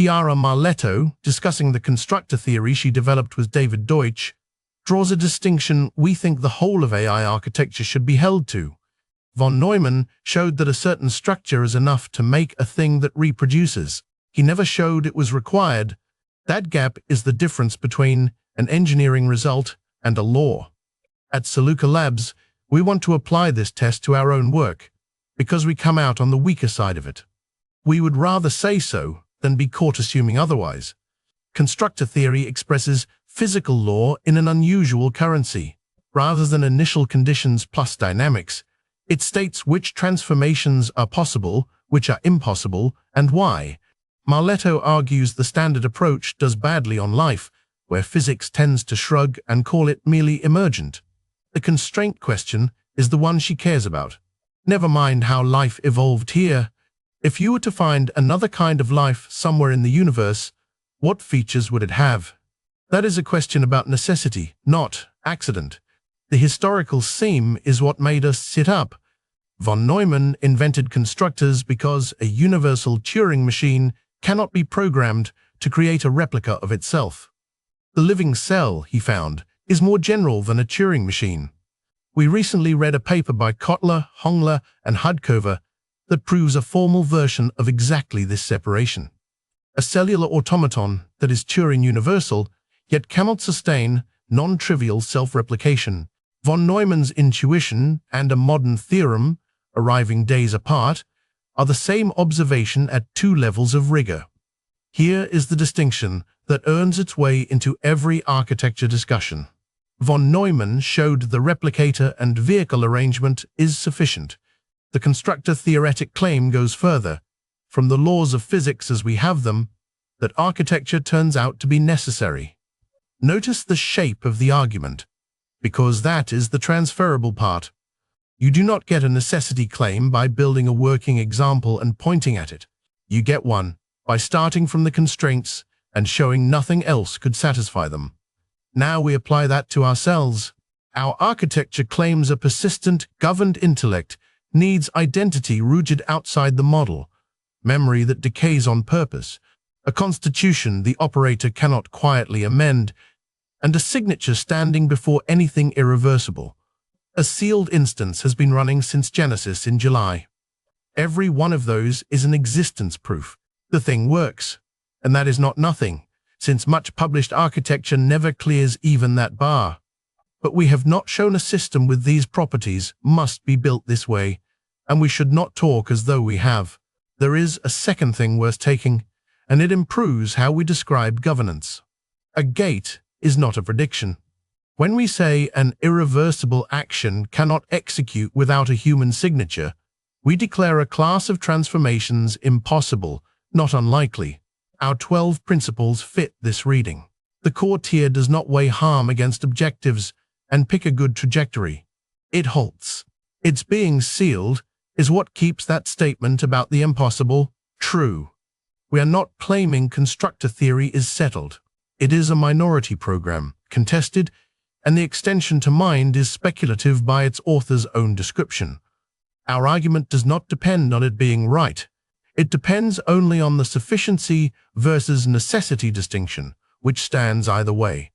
Marletto, discussing the constructor theory she developed with David Deutsch, draws a distinction we think the whole of AI architecture should be held to. Von Neumann showed that a certain structure is enough to make a thing that reproduces. He never showed it was required. That gap is the difference between an engineering result and a law. At Saluca Labs, we want to apply this test to our own work, because we come out on the weaker side of it. We would rather say so than be caught assuming otherwise. Constructor theory expresses physical law in an unusual currency. Rather than initial conditions plus dynamics, it states which transformations are possible, which are impossible, and why. Marletto argues the standard approach does badly on life, where physics tends to shrug and call it merely emergent. The constraint question is the one she cares about. Never mind how life evolved here. If you were to find another kind of life somewhere in the universe, what features would it have? That is a question about necessity, not accident. The historical seam is what made us sit up. Von Neumann invented constructors because a universal Turing machine cannot be programmed to create a replica of itself. The living cell, he found, is more general than a Turing machine. We recently read a paper by Cotler, Hongler and Hudcova that proves a formal version of exactly this separation. A cellular automaton that is Turing-universal, yet cannot sustain non-trivial self-replication. Von Neumann's intuition and a modern theorem, arriving days apart, are the same observation at two levels of rigor. Here is the distinction that earns its way into every architecture discussion. Von Neumann showed the replicator and vehicle arrangement is sufficient. The constructor theoretic claim goes further. From the laws of physics as we have them, that architecture turns out to be necessary. Notice the shape of the argument, because that is the transferable part. You do not get a necessity claim by building a working example and pointing at it. You get one by starting from the constraints and showing nothing else could satisfy them. Now we apply that to ourselves. Our architecture claims a persistent, governed intellect, needs identity rooted outside the model, memory that decays on purpose, a constitution the operator cannot quietly amend, and a signature standing before anything irreversible. A sealed instance has been running since Genesis in July. Every one of those is an existence proof. The thing works, and that is not nothing, since much published architecture never clears even that bar. But we have not shown a system with these properties must be built this way, and we should not talk as though we have. There is a second thing worth taking, and it improves how we describe governance. A gate is not a prediction. When we say an irreversible action cannot execute without a human signature, we declare a class of transformations impossible, not unlikely. Our 12 principles fit this reading. The core tier does not weigh harm against objectives and pick a good trajectory. It halts. Its being sealed is what keeps that statement about the impossible true. We are not claiming constructor theory is settled. It is a minority program, contested, and the extension to mind is speculative by its author's own description. Our argument does not depend on it being right. It depends only on the sufficiency versus necessity distinction, which stands either way.